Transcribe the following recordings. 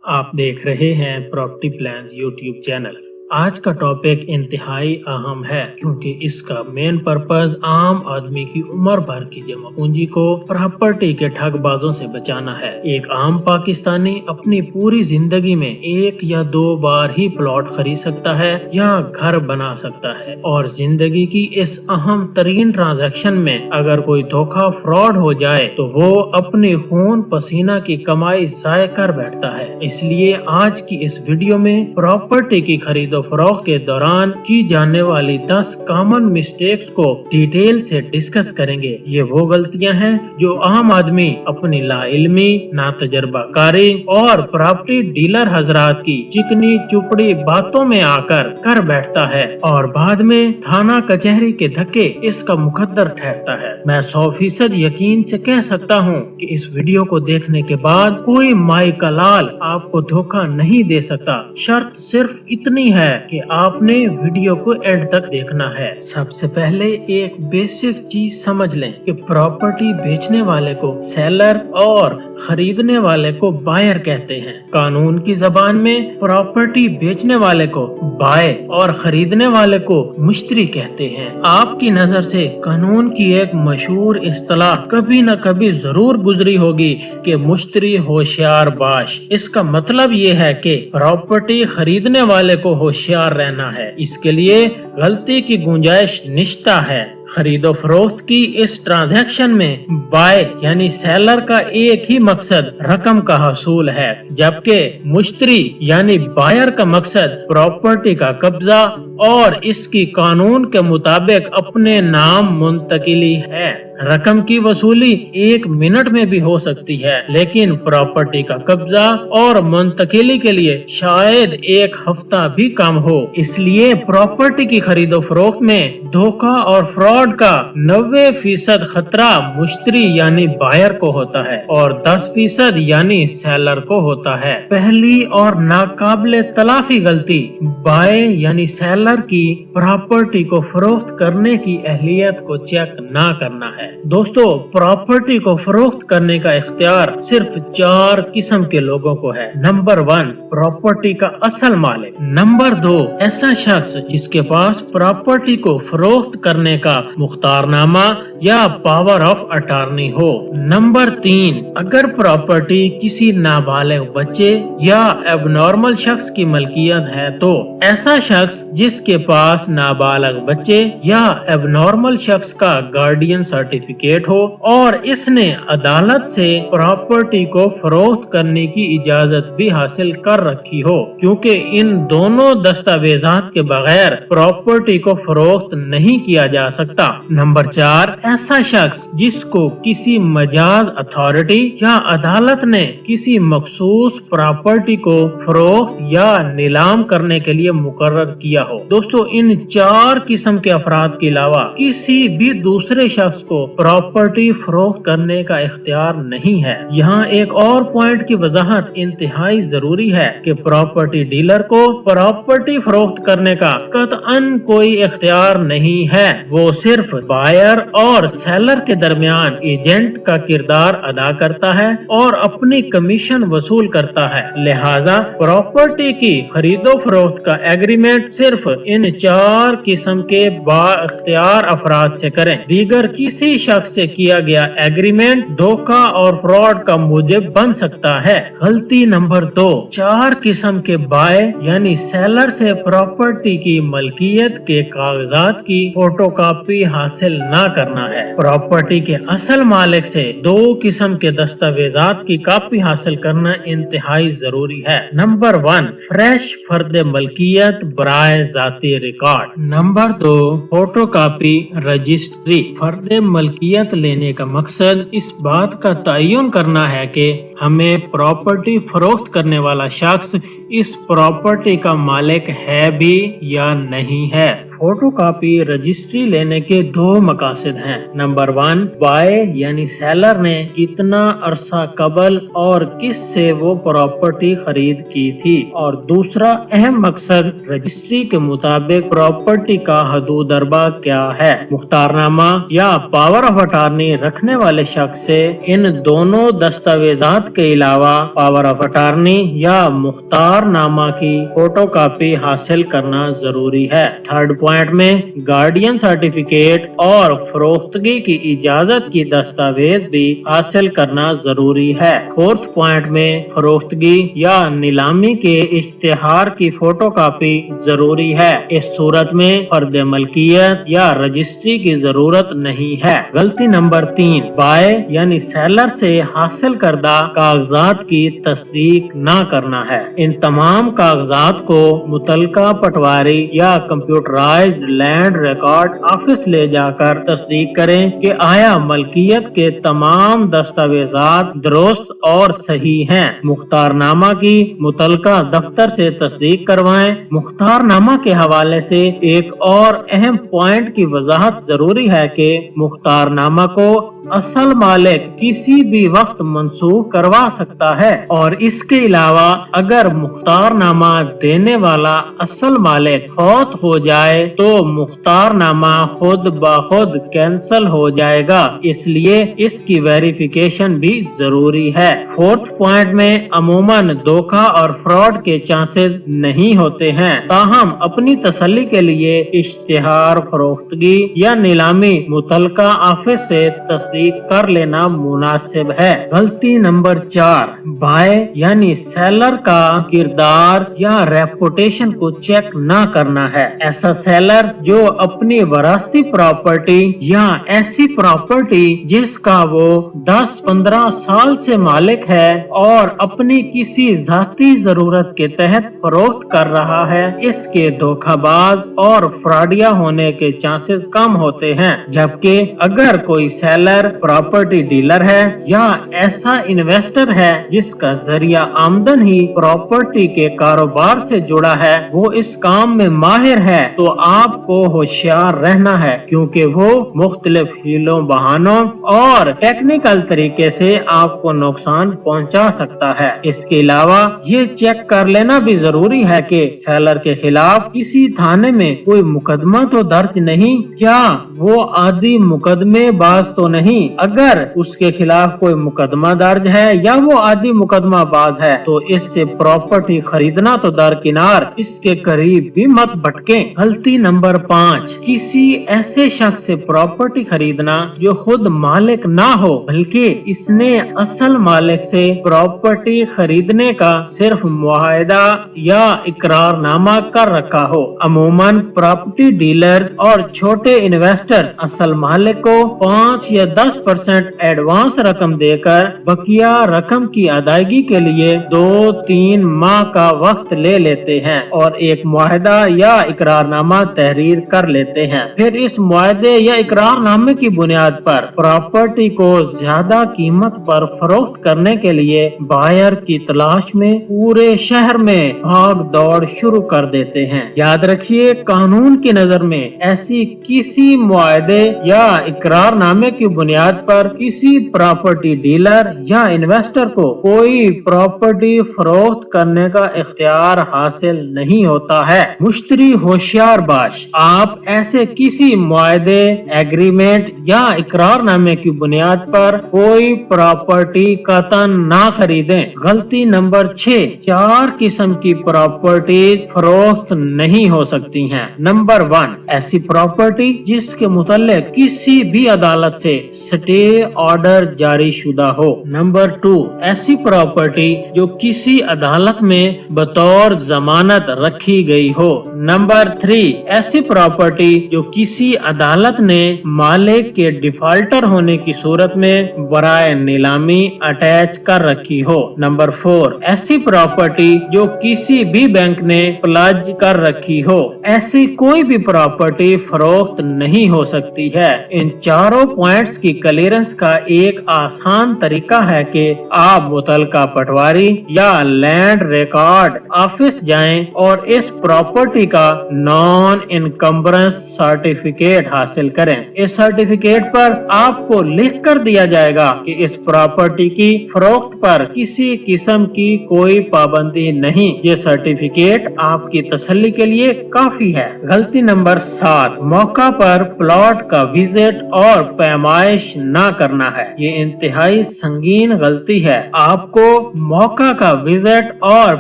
आप देख रहे हैं प्रॉपर्टी प्लान्स यूट्यूब चैनल। आज का टॉपिक इंतहाई अहम है क्योंकि इसका मेन पर्पस आम आदमी की उम्र भर की जमा पूंजी को प्रॉपर्टी के ठगबाजों से बचाना है। एक आम पाकिस्तानी अपनी पूरी जिंदगी में एक या दो बार ही प्लॉट खरीद सकता है या घर बना सकता है, और जिंदगी की इस अहम तरीन ट्रांजैक्शन में अगर कोई धोखा फ्रॉड हो जाए तो वो अपनी खून पसीना की कमाई जाय कर बैठता है। इसलिए आज की इस वीडियो में प्रॉपर्टी की खरीदो फरोख्त के दौरान की जाने वाली 10 कॉमन मिस्टेक्स को डिटेल से डिस्कस करेंगे। ये वो गलतियां हैं जो आम आदमी अपनी लाइल्मी, नातजुर्बाकारी और प्रॉपर्टी डीलर हजरात की चिकनी चुपड़ी बातों में आकर कर बैठता है और बाद में थाना कचहरी के धक्के इसका मुकद्दर ठहरता है। मैं 100% यकीन से कह सकता हूँ कि इस वीडियो को देखने के बाद कोई माई का लाल आपको धोखा नहीं दे सकता। शर्त सिर्फ इतनी है कि आपने वीडियो को एंड तक देखना है। सबसे पहले एक बेसिक चीज समझ लें कि प्रॉपर्टी बेचने वाले को सेलर और खरीदने वाले को बायर कहते हैं। कानून की जबान में प्रॉपर्टी बेचने वाले को बाय और खरीदने वाले को मुश्तरी कहते हैं। आपकी नजर से कानून की एक मशहूर इस्तिलाह कभी न कभी जरूर गुजरी होगी कि मुश्तरी होशियार बाश। इसका मतलब ये है कि प्रॉपर्टी खरीदने वाले को होशियार रहना है, इसके लिए गलती की गुंजाइश निश्ता है। खरीदो फरोख्त की इस ट्रांजैक्शन में बाय यानी सेलर का एक ही मकसद रकम का हसूल है, जबकि मुश्तरी यानी बायर का मकसद प्रॉपर्टी का कब्जा और इसकी कानून के मुताबिक अपने नाम मुंतकिली है। रकम की वसूली 1 मिनट में भी हो सकती है, लेकिन प्रॉपर्टी का कब्जा और मुंतकिली के लिए शायद 1 हफ्ता भी कम हो। इसलिए प्रॉपर्टी की खरीदो फरोख्त में धोखा और फ्रॉड का 90% खतरा मुश्तरी यानी बायर को होता है और 10% यानी सेलर को होता है। पहली और नाकाबिले तलाफी गलती बाय यानी सेलर की प्रॉपर्टी को फरोख्त करने की अहलियत को चेक ना करना है। दोस्तों, प्रॉपर्टी को फरोख्त करने का इख्तियार सिर्फ 4 किस्म के लोगों को है। नंबर 1, प्रॉपर्टी का असल मालिक। नंबर 2, ऐसा शख्स जिसके पास प्रॉपर्टी को फरोख्त करने का मुख्तारनामा या पावर ऑफ अटॉर्नी हो। नंबर 3, अगर प्रॉपर्टी किसी नाबालिग बच्चे या एबनॉर्मल शख्स की मलकियत है तो ऐसा शख्स जिसके पास नाबालिग बच्चे या एबनॉर्मल शख्स का गार्डियन सर्टिफिकेट हो और इसने अदालत से प्रॉपर्टी को फरोख्त करने की इजाजत भी हासिल कर रखी हो, क्योंकि इन दोनों दस्तावेजात के बगैर प्रॉपर्टी को फरोख्त नहीं किया जा सकता। नंबर 4, ऐसा शख्स जिसको किसी मजाज अथॉरिटी या अदालत ने किसी मखसूस प्रॉपर्टी को फरोख्त या नीलाम करने के लिए मुकर्रर किया हो। दोस्तों, इन 4 किस्म के अफराद के अलावा किसी भी दूसरे शख्स को प्रॉपर्टी फरोख्त करने का इख्तियार नहीं है। यहाँ एक और पॉइंट की वजाहत इंतहाई जरूरी है कि प्रॉपर्टी डीलर को प्रॉपर्टी फरोख्त करने का कतअन कोई इख्तियार नहीं है। वो सिर्फ बायर और सेलर के दरमियान एजेंट का किरदार अदा करता है और अपनी कमीशन वसूल करता है। लिहाजा प्रॉपर्टी की खरीदो फरोख्त का एग्रीमेंट सिर्फ इन 4 किस्म के बाइख्तियार अफराद से करें। दीगर किसी शख्स से किया गया एग्रीमेंट धोखा और फ्रॉड का मूजिब बन सकता है। गलती नंबर 2, 4 किस्म के बाय यानी सेलर से प्रॉपर्टी की मलकियत के कागजात की फोटोकॉपी हासिल न करना है। प्रॉपर्टी के असल मालिक से 2 किस्म के दस्तावेजात की कॉपी हासिल करना इंतहाई जरूरी है। नंबर 1, फ्रेश फर्द मलकियत बराए जाती रिकॉर्ड। Number 2, photocopy registry. फर्द मलकियत लेने का मकसद इस बात का तयन करना है कि हमें प्रॉपर्टी फरोख्त करने वाला शख्स इस प्रॉपर्टी का मालिक है भी या नहीं है। फोटो कॉपी रजिस्ट्री लेने के दो मकासद हैं। नंबर 1, बाय यानी सेलर ने कितना अरसा कबल और किस से वो प्रॉपर्टी खरीद की थी, और दूसरा अहम मकसद रजिस्ट्री के मुताबिक प्रॉपर्टी का हदूद अरबा क्या है। मुख्तारनामा या पावर ऑफ अटार्नी रखने वाले शख्स से इन दोनों दस्तावेजात के अलावा पावर ऑफ अटार्नी या मुख्तारनामा की फोटो कॉपी हासिल करना जरूरी है। थर्ड पॉइंट में गार्डियन सर्टिफिकेट और फरोख्तगी की इजाजत की दस्तावेज भी हासिल करना जरूरी है। फोर्थ पॉइंट में फरोख्तगी या नीलामी के इश्तिहार की फोटो कॉपी जरूरी है। इस सूरत में फर्द मलकियत या रजिस्ट्री की जरूरत नहीं है। गलती नंबर 3, बाय यानी सेलर से हासिल करदा कागजात की तस्दीक न करना है। इन तमाम कागजात को मुतलका पटवारी या कंप्यूटराइज्ड लैंड रिकॉर्ड ऑफिस ले जाकर तस्दीक करें कि आया मलकियत के तमाम दस्तावेजात दुरुस्त और सही हैं। मुख्तारनामा की मुतलका दफ्तर से तस्दीक करवाएं। मुख्तारनामा के हवाले से एक और अहम पॉइंट की वजाहत जरूरी है कि मुख्तारनामा को असल मालिक किसी भी वक्त मंसूख करवा सकता है, और इसके अलावा अगर मुख्तारनामा देने वाला असल मालिक फौत हो जाए तो मुख्तारनामा खुद ब खुद कैंसल हो जाएगा, इसलिए इसकी वेरिफिकेशन भी जरूरी है। फोर्थ पॉइंट में अमूमन धोखा और फ्रॉड के चांसेस नहीं होते हैं, ताहम अपनी तसल्ली के लिए इश्तिहार फरोख्तगी या नीलामी मुतलका ऑफिस से तस्दीक कर लेना मुनासिब है। गलती नंबर 4, बाय यानी सेलर का किरदार या रेपुटेशन को चेक न करना है। ऐसा सेलर जो अपनी वरासती प्रॉपर्टी या ऐसी प्रॉपर्टी जिसका वो 10-15 साल से मालिक है और अपनी किसी जाती जरूरत के तहत फरोख्त कर रहा है, इसके धोखाबाज और फ्रॉडिया होने के चांसेस कम होते हैं। जबकि अगर कोई सेलर प्रॉपर्टी डीलर है या ऐसा इन्वेस्टर है जिसका जरिया आमदन ही प्रॉपर्टी के कारोबार से जुड़ा है, वो इस काम में माहिर है, तो आपको होशियार रहना है, क्योंकि वो मुख्तलिफ हीलों बहानों और टेक्निकल तरीके से आपको नुकसान पहुंचा सकता है। इसके अलावा ये चेक कर लेना भी जरूरी है कि सेलर के खिलाफ किसी थाने में कोई मुकदमा तो दर्ज नहीं, क्या वो आदि मुकदमे बाज तो नहीं। अगर उसके खिलाफ कोई मुकदमा दर्ज है या वो आदि मुकदमा बाज है तो इससे प्रॉपर्टी खरीदना तो दरकिनार, इसके करीब भी मत भटके। गलती नंबर 5, किसी ऐसे शख्स से प्रॉपर्टी खरीदना जो खुद मालिक ना हो बल्कि इसने असल मालिक से प्रॉपर्टी खरीदने का सिर्फ मुआहदा या इकरारनामा कर रखा हो। अमूमन प्रॉपर्टी डीलर्स और छोटे इन्वेस्टर्स असल मालिक को 5 या 10% एडवांस रकम देकर बकिया रकम की अदायगी के लिए 2-3 माह का वक्त ले लेते हैं और एक मुआहदा या इकरारनामा तहरीर कर लेते हैं। फिर इस मुआहदे या इकरारनामे की बुनियाद पर प्रॉपर्टी को ज्यादा कीमत पर फरोख्त करने के लिए बायर की तलाश में पूरे शहर में भाग दौड़ शुरू कर देते हैं। याद रखिए, कानून की नजर में ऐसी किसी मुआहदे या इकरारनामे की बुनियाद पर किसी प्रॉपर्टी डीलर या इन्वेस्टर को कोई प्रॉपर्टी फरोख्त करने का इख्तियार हासिल नहीं होता है। मुश्तरी होशियार बाश, आप ऐसे किसी मुआहदे, एग्रीमेंट या इकरारनामे की बुनियाद पर कोई प्रॉपर्टी कतन ना खरीदें। गलती नंबर 6, 4 किस्म की प्रॉपर्टीज फरोख्त नहीं हो सकती हैं। नंबर 1, ऐसी प्रॉपर्टी जिसके मुतल्लिक किसी भी अदालत से स्टे ऑर्डर जारी शुदा हो। नंबर 2, ऐसी प्रॉपर्टी जो किसी अदालत में बतौर जमानत रखी गई हो। नंबर 3, ऐसी प्रॉपर्टी जो किसी अदालत ने मालिक के डिफॉल्टर होने की सूरत में बराए नीलामी अटैच कर रखी हो। नंबर 4, ऐसी प्रॉपर्टी जो किसी भी बैंक ने प्लज कर रखी हो। ऐसी कोई भी प्रॉपर्टी फरोख्त नहीं हो सकती है। इन चारों पॉइंट्स की क्लियरेंस का एक आसान तरीका है कि आप मुतलका पटवारी या लैंड रिकॉर्ड ऑफिस जाएं और इस प्रॉपर्टी का नॉन इनकम्बरेंस सर्टिफिकेट हासिल करें। इस सर्टिफिकेट पर आपको लिख कर दिया जाएगा कि इस प्रॉपर्टी की फरोख्त पर किसी किस्म की कोई पाबंदी नहीं। ये सर्टिफिकेट आपकी तसल्ली के लिए काफी है। गलती नंबर 7, मौका पर प्लॉट का विजिट और पैमाइश न करना है। ये इंतहाई संगीन गलती है। आपको मौका का विजिट और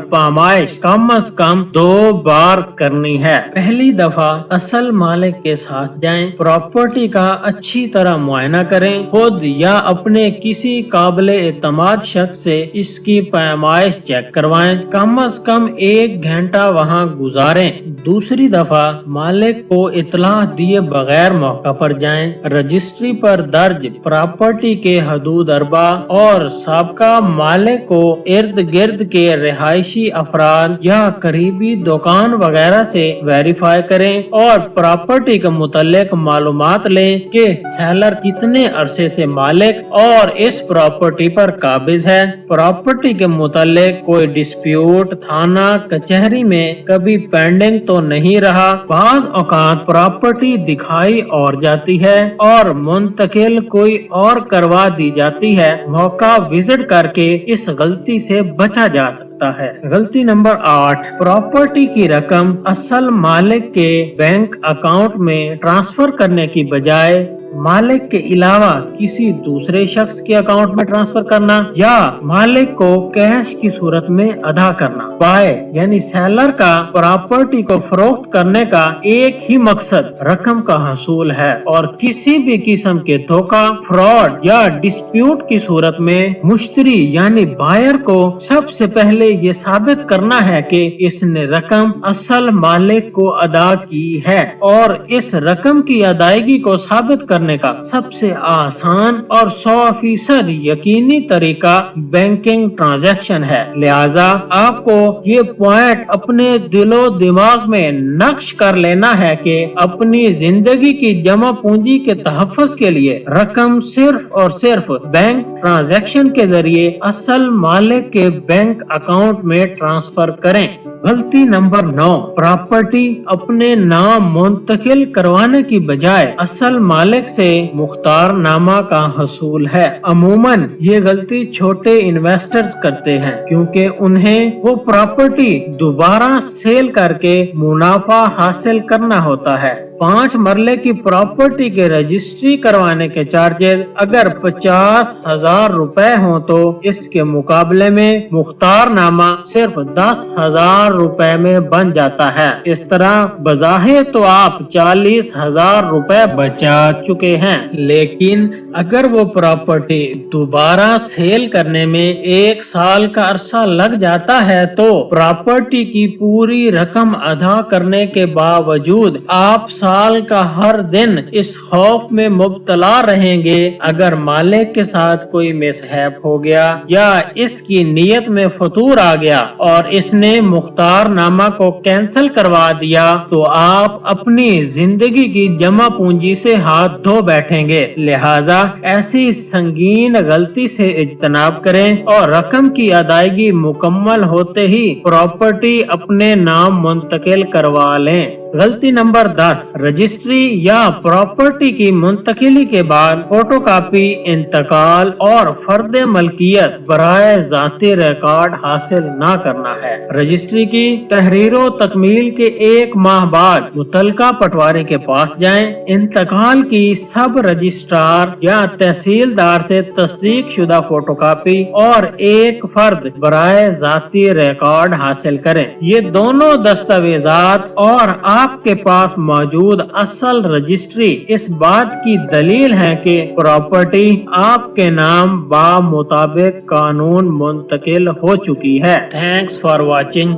पैमाइश कम से कम 2 बार करनी है। पहली दफा असल मालिक के साथ जाएं, प्रॉपर्टी का अच्छी तरह मुआयना करें, खुद या अपने किसी काबिल एतमाद शख्स से इसकी पैमाइश चेक करवाएं, कम से कम 1 घंटा वहां गुजारें। दूसरी दफा मालिक को इतला दिए बगैर मौका पर जाएं, रजिस्ट्री पर दर्ज प्रॉपर्टी के हदूद अरबा और साबका मालिक को इर्द गिर्द के रिहायशी अफराद या करीबी दुकान वगैरह से वेरीफाई करें और प्रॉपर्टी के मुतल्लिक मालूमात लें कि सेलर कितने अरसे से मालिक और इस प्रॉपर्टी पर काबिज है। प्रॉपर्टी के मुतल्लिक कोई डिस्प्यूट थाना कचहरी में कभी पेंडिंग तो नहीं रहा। बाज औकात प्रॉपर्टी दिखाई और जाती है और मुंतकिल कोई और करवा दी जाती है। मौका विजिट करके इस गलती से बचा जा सकता है। गलती नंबर 8, प्रॉपर्टी की रकम असल मालिक के बैंक अकाउंट में ट्रांसफर करने की बजाय मालिक के अलावा किसी दूसरे शख्स के अकाउंट में ट्रांसफर करना या मालिक को कैश की सूरत में अदा करना। बाय यानी सेलर का प्रॉपर्टी को फरोख्त करने का एक ही मकसद रकम का हसूल है और किसी भी किस्म के धोखा, फ्रॉड या डिस्प्यूट की सूरत में मुश्तरी यानी बायर को सबसे पहले ये साबित करना है कि इसने रकम असल मालिक को अदा की है और इस रकम की अदायगी को साबित करने का सबसे आसान और 100% यकीनी तरीका बैंकिंग ट्रांजैक्शन है। लिहाजा आपको ये पॉइंट अपने दिलो दिमाग में नक्श कर लेना है कि अपनी जिंदगी की जमा पूंजी के तहफ़्फ़ुज़ के लिए रकम सिर्फ और सिर्फ बैंक ट्रांजैक्शन के जरिए असल मालिक के बैंक अकाउंट में ट्रांसफर करें। गलती नंबर 9, प्रॉपर्टी अपने नाम मुंतकिल करवाने की बजाय असल मालिक से मुख्तार नामा का हसूल है। अमूमन ये गलती छोटे इन्वेस्टर्स करते हैं क्योंकि उन्हें वो प्रॉपर्टी दोबारा सेल करके मुनाफा हासिल करना होता है। 5 मरले की प्रॉपर्टी के रजिस्ट्री करवाने के चार्जेस अगर 50,000 रुपए हो तो इसके मुकाबले में मुख्तार नामा सिर्फ 10,000 रुपए में बन जाता है। इस तरह बज़ाहिर तो आप 40,000 रुपए बचा चुके हैं, लेकिन अगर वो प्रॉपर्टी दोबारा सेल करने में 1 साल का अरसा लग जाता है तो प्रॉपर्टी की पूरी रकम अदा करने के बावजूद आप साल का हर दिन इस खौफ में मुब्तला रहेंगे अगर मालिक के साथ कोई मिसहैप हो गया या इसकी नीयत में फतूर आ गया और इसने मुख्तार नामा को कैंसिल करवा दिया तो आप अपनी जिंदगी की जमा पूंजी से हाथ धो बैठेंगे। लिहाजा ऐसी संगीन गलती से इज्तनाब करें और रकम की अदायगी मुकम्मल होते ही प्रॉपर्टी अपने नाम मुंतकिल करवा लें। गलती नंबर 10, रजिस्ट्री या प्रॉपर्टी की मुंतकिली के बाद फोटोकॉपी, इंतकाल और फर्द मलकियत बराए जाती रिकॉर्ड हासिल न करना है। रजिस्ट्री की तहरीरो तकमील के 1 माह बाद मुतलका पटवारी के पास जाएं, इंतकाल की सब रजिस्ट्रार या तहसीलदार से तस्दीक शुदा फोटोकॉपी और एक फर्द बराए जाती रिकॉर्ड हासिल करें। ये दोनों दस्तावेजात और आपके पास मौजूद असल रजिस्ट्री इस बात की दलील है कि प्रॉपर्टी आपके नाम बा मुताबिक कानून मुंतकिल हो चुकी है। Thanks for watching.